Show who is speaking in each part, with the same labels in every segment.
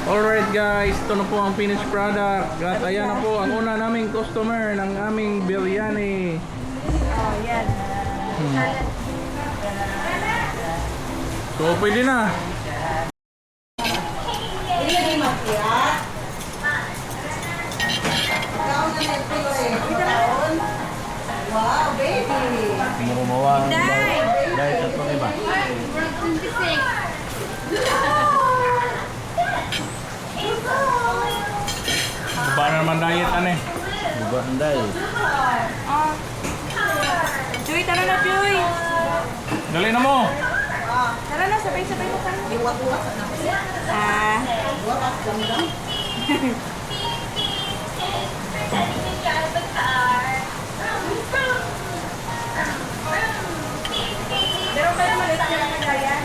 Speaker 1: Alright guys, ito na po ang finished product. At ayan na po ang una naming customer ng aming biryani.
Speaker 2: Oh, yan.
Speaker 1: So pwede na.
Speaker 2: Wow, baby!
Speaker 3: Kumukumawa.
Speaker 2: Day!
Speaker 3: Dahil sa ito iba.
Speaker 2: 26.
Speaker 1: Diba na naman diet ano eh.
Speaker 3: Diba ang dahil?
Speaker 2: Oh. Joy, tara na, Joy!
Speaker 1: Dali na mo.
Speaker 2: Tara na, sabay-sabay mo kami. Iwat-iwat na. Pero pala malit na lang kaya.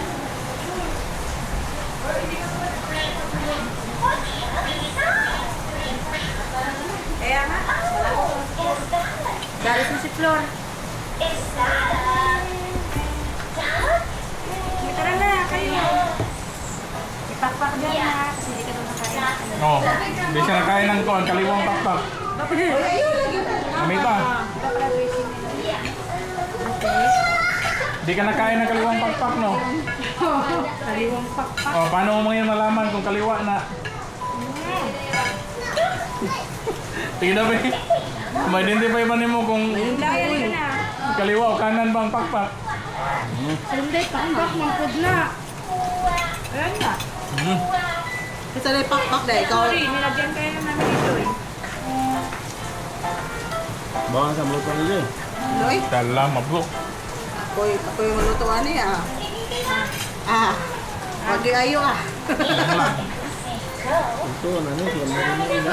Speaker 2: Kaya nga. Daris mo si Flor. Tara na, kayo. Ipakpak dyan na. Kasi hindi ka doon nakain.
Speaker 1: Oh, hindi siya nakain ng kon, kaliwang pakpak. Amita, di ka nakain ng kaliwang pakpak no?
Speaker 2: Kaliwang pakpak.
Speaker 1: Oh, paano mo ngayon malaman kung kaliwa na? Tingnan ba eh. Ma-identify ba niyo kung
Speaker 2: Dahil ka na.
Speaker 1: kaliwa o kanan ba ang pakpak?
Speaker 2: Hindi, pakpak, mangkod na. Ayan na.
Speaker 4: Isa na pakpak na ikaw.
Speaker 2: Sorry, nilagyan kayo na namin ito eh.
Speaker 3: Bawang sa mulut nila eh.
Speaker 4: Loy,
Speaker 1: Dala, mabuk.
Speaker 4: ako yung malutuan niya. Wag di ayo
Speaker 3: Ito, ano, sila meron na ila.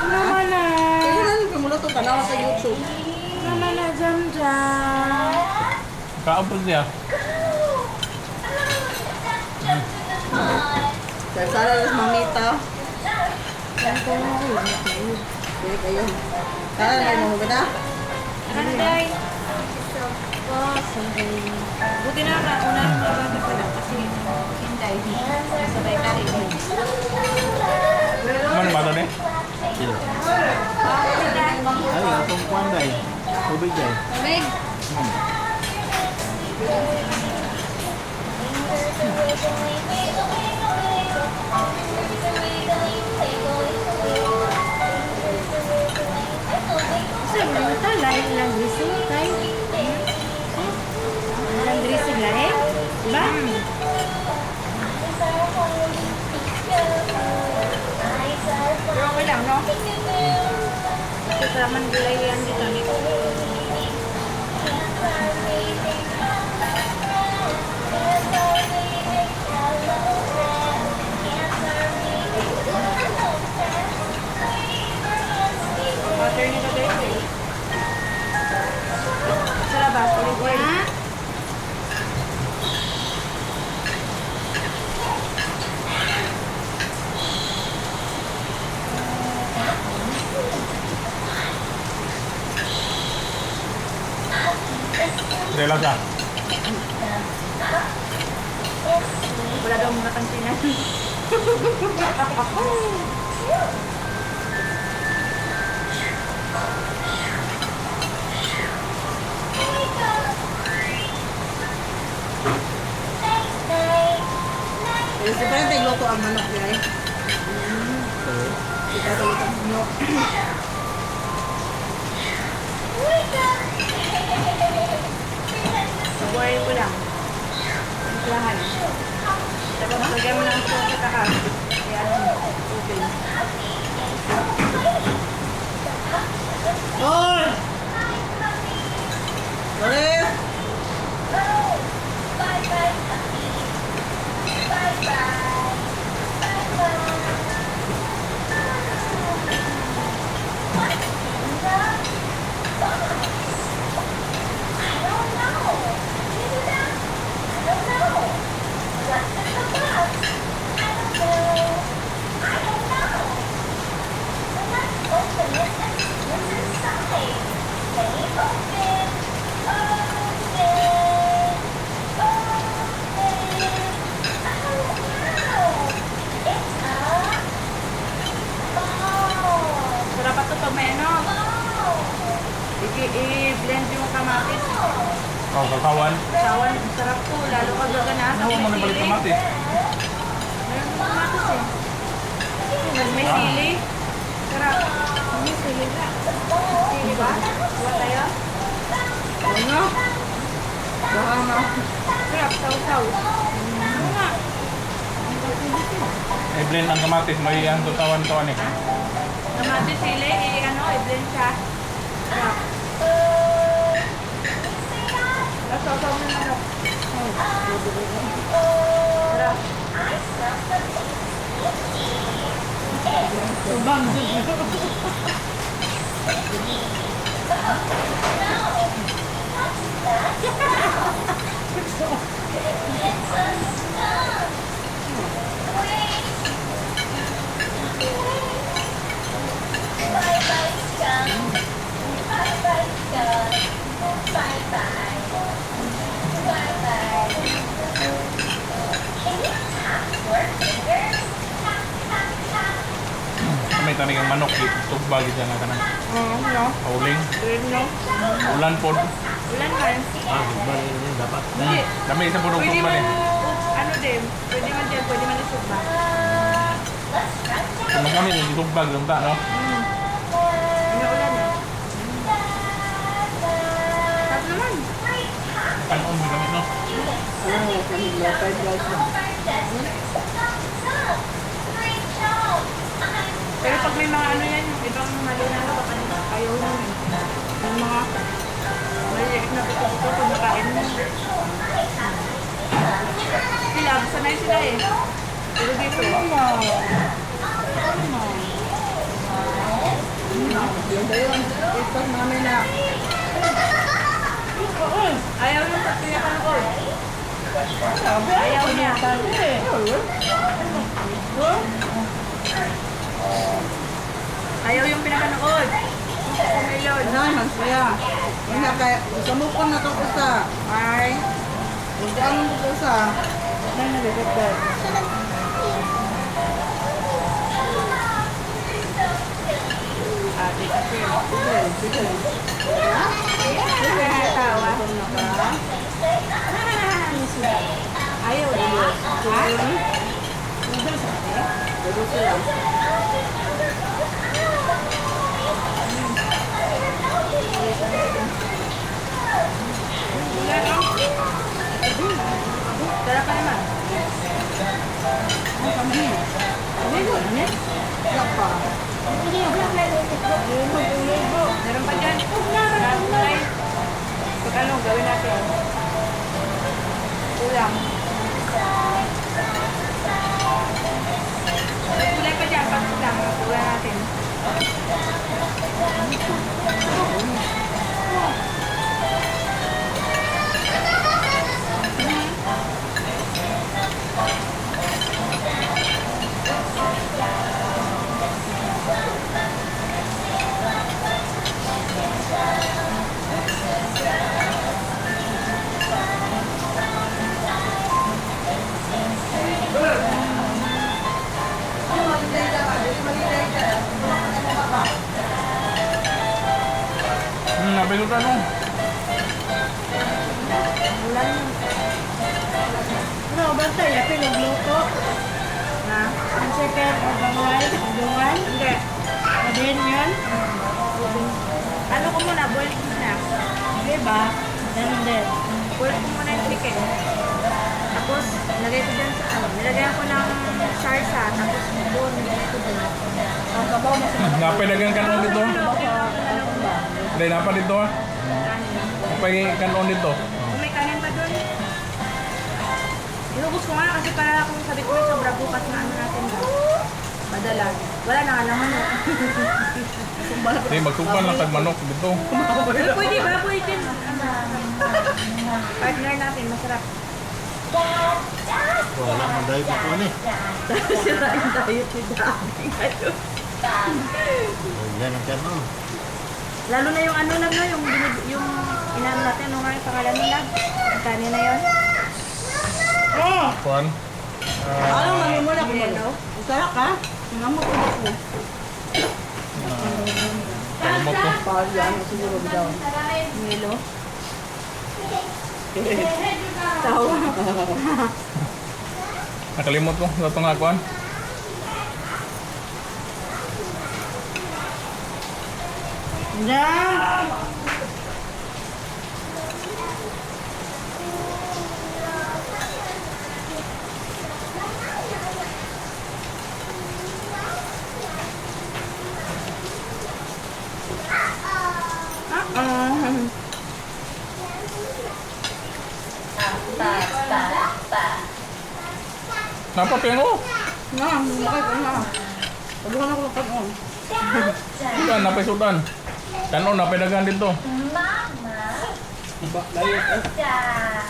Speaker 2: Naman na.
Speaker 4: Kaya na yung pumuluto ka na sa YouTube.
Speaker 2: Naman na, Jam-Jam.
Speaker 1: Kaapos niya.
Speaker 4: Kaya sana lang mamita. Kaya kayo. Sana lang mo ba na?
Speaker 2: Ano, Day? Buti na na, una na ba pala kasi hinday. Sabay ka rin.
Speaker 1: Ano ba ito eh?
Speaker 3: Sila. Ay, itong kuwan dahil. Tubig dahil.
Speaker 2: Meg. Sabi mo ito, lahat lang dressing tayo. Lang dressing lahat? Diba? Pero okay lang, no? Kasi sa Mandalay yan dito. Water nito guys eh. Sa labas, ulit yan.
Speaker 1: Relasa.
Speaker 2: Wala daw mga kantinan.
Speaker 4: Kaya si Brenda yung luto ang manok niya eh. Kita sa luto ang manok.
Speaker 2: Sabuhay ko lang. Lahat. Tapos lagyan mo ng sauce sa taas. Kaya tubig.
Speaker 4: Hoy! Doris!
Speaker 5: I don't know. What's in the box?
Speaker 1: Sausawan.
Speaker 2: Sawan, sarap po. Lalo pag gaganasa.
Speaker 1: Ano mo na balik kamatis?
Speaker 2: Meron po kamatis eh. May sili. Sarap. May sili ba? Sili ba? Kuha tayo?
Speaker 4: Ano? Baka na.
Speaker 2: Sarap, sausaw. Ano nga?
Speaker 1: I-blend ang kamatis. May ang tutawan-tawan eh.
Speaker 2: Kamatis, sili, i-blend siya. Sarap. Sausaw mo na manok. Sarap.
Speaker 4: Subang.
Speaker 1: May tanig ang manok. Tugbag dyan na ka ng
Speaker 2: Oo, no?
Speaker 1: hauling.
Speaker 2: Green, no?
Speaker 1: Ulan po.
Speaker 2: Ulan man.
Speaker 3: Ba rin dapat.
Speaker 2: Hindi.
Speaker 1: Dami isang punong
Speaker 2: Pwede
Speaker 1: tugbal
Speaker 2: man,
Speaker 1: eh.
Speaker 2: ano din, pwede man dyan, pwede man isugba.
Speaker 1: Kung kami yung tugbag yung ta, no?
Speaker 2: Ano ulan eh. Sarap naman.
Speaker 1: Kanon mo kami, no?
Speaker 4: Ano, kanila, 5 guys lang.
Speaker 2: Pero pag may mga ano yan, yung ibang malunalo, baka ayaw nyo eh. Yung mga maliliit na puto-puto, kung nakain mo. Sila, sanay sila eh. Pero dito,
Speaker 4: Yun ba yun? Ito namin na.
Speaker 2: ayaw yung pinapanood. Ayaw niya. Ayaw yung pinapanood. Kumelon.
Speaker 4: Naman siya. Hindi kaya, sumukon na ito sa.
Speaker 2: Ay.
Speaker 4: Hindi ano dito sa. Ay, nagagabay.
Speaker 2: Ate kasi.
Speaker 4: Sige, sige.
Speaker 2: Tawa. Ayaw niya. Ha?
Speaker 4: Dito sila.
Speaker 2: Sarap pa naman.
Speaker 4: Wala pa.
Speaker 2: Meron pa dyan. Ay. Pag ano, gawin natin. Ulam. May kulay pa dyan. Pag ulam, ulam natin.
Speaker 1: Napay ko tanong.
Speaker 2: Ulam.
Speaker 4: Ano, bantay, yapin, nagluto.
Speaker 2: Na?
Speaker 4: Ang second, abangay, dungan.
Speaker 2: Hindi.
Speaker 4: Adin yun.
Speaker 2: Ano ko muna, boil ko muna.
Speaker 4: Diba? Ganun din.
Speaker 2: Boil ko muna yung chicken. Tapos, lagay ko dyan sa ano. Nilagyan ko ng sarsa. Tapos, doon, nilagay ko doon.
Speaker 4: Ang sabaw mo sa
Speaker 1: Napay dagang kanon dito. Hindi, napay dito ha. Napay kanon dito.
Speaker 2: Kung may kanin pa doon. Inubos ko nga kasi para kung sabi ko may sobra bukas na ano natin ba. Madala. Wala na nga naman.
Speaker 1: Hindi, magsupan lang tag manok dito.
Speaker 2: Pwede ba? Pwede. Partner natin, masarap.
Speaker 3: Wala man dahil ko ni.
Speaker 2: Sirain tayo si Dami.
Speaker 3: Yan ang kanon.
Speaker 2: Lalo na yung ano lang na, yung inano natin, ano nga yung pangalan nila? Ang kanin na yun?
Speaker 1: Kuan.
Speaker 4: Ano, mami mo na
Speaker 2: Yellow.
Speaker 4: Sarap ka? Ngamot ko mo.
Speaker 1: Kalmot ko.
Speaker 4: Pagyan, siguro daw.
Speaker 2: Milo. Tawa.
Speaker 1: Nakalimot ko sa itong akuan.
Speaker 4: Yan!
Speaker 1: Napapin ko.
Speaker 4: Na, bakit na? Pagbukan ako ng pag-on.
Speaker 1: Sultan, napay sultan. Kanon, napay dagan dito.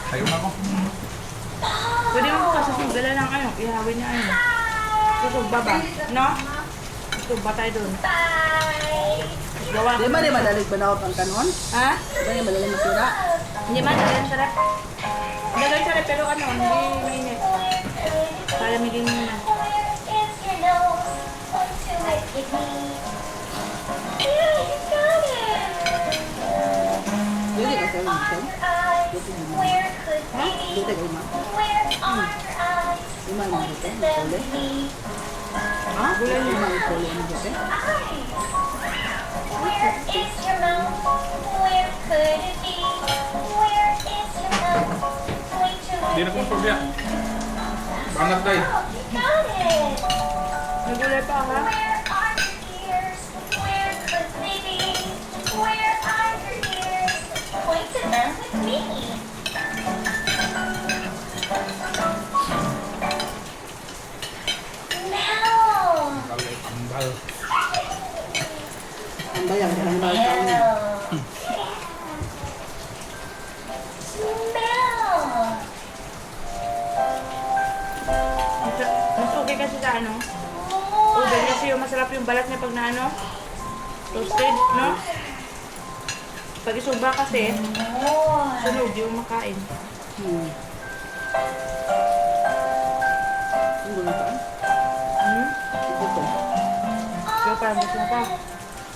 Speaker 1: Tayo na ako.
Speaker 2: Pwede mo kasi sugala lang ano, ihawin niya ano. Susugba ba? No? Susugba tayo dun. Gawa
Speaker 4: Di ba di madalig panahot ang kanon?
Speaker 2: Ha?
Speaker 4: Di ba di madalig masira?
Speaker 2: Hindi man, lagyan sa rep. Lagyan sa rep, pero ano, hindi mainit. Palamigin mo na.
Speaker 4: Dili ka sa mission. Dito ka ima. Ima mo dito. Kole. Ha? Gulay niya. Ima yung kole mo dito.
Speaker 5: Where is your mouth? Where could it be? Where is your mouth? Going to
Speaker 1: Di na kong surya. Bangat day.
Speaker 5: got it.
Speaker 2: Nagulay pa ha?
Speaker 5: Where are your ears? Where could they be? Where are your ears? Point to them with me. Smell.
Speaker 4: Ang bayang ang bayang.
Speaker 5: Smell.
Speaker 2: Mas okay kasi sa ano? Ube kasi yung masarap yung balat niya pag na ano? Toasted, no? Pag isugba kasi, sunog yung makain.
Speaker 4: Ang gulo pa.
Speaker 2: Hmm?
Speaker 4: Ito to.
Speaker 2: Kaya parang gusto mo pa.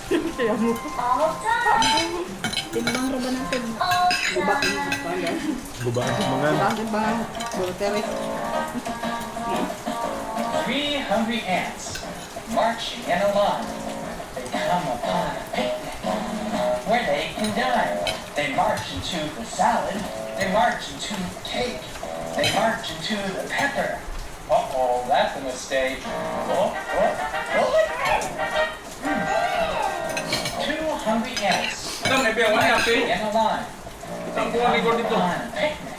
Speaker 2: Saya mo.
Speaker 5: All done.
Speaker 4: Timbang ra ba natin?
Speaker 5: All
Speaker 4: Guba
Speaker 5: done.
Speaker 4: ang panggal.
Speaker 3: Gubaan sa mga
Speaker 4: Timbang timbang. Volterik.
Speaker 6: 3 hungry ants marching in a line. They come upon a picnic where they can dine. They march into the salad. They march into the cake. They march into the pepper. Uh-oh, that's a mistake. Oh. 2 hungry ants
Speaker 1: Ito, may biyawan niya,
Speaker 6: marching
Speaker 1: Ate.
Speaker 6: in a line.
Speaker 1: Isang buwan ni dito.
Speaker 6: On a picnic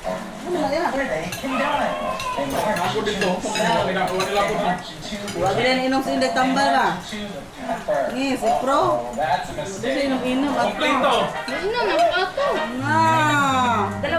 Speaker 4: Ano na yan?
Speaker 6: where they can dine. They march
Speaker 1: Ako
Speaker 6: into
Speaker 1: dito.
Speaker 6: the salad.
Speaker 1: Ginagawa nila ako
Speaker 6: They
Speaker 1: na.
Speaker 6: march into the
Speaker 4: Huwag
Speaker 6: cake.
Speaker 4: rin inom sa hindi tambal ba?
Speaker 6: To the pepper.
Speaker 4: Ni, si Pro.
Speaker 6: Oh, that's a
Speaker 4: Kasi
Speaker 6: mistake.
Speaker 4: inom-inom. At
Speaker 1: Kompleto.
Speaker 2: Inom, ang ato.
Speaker 4: Na!
Speaker 2: Dalawa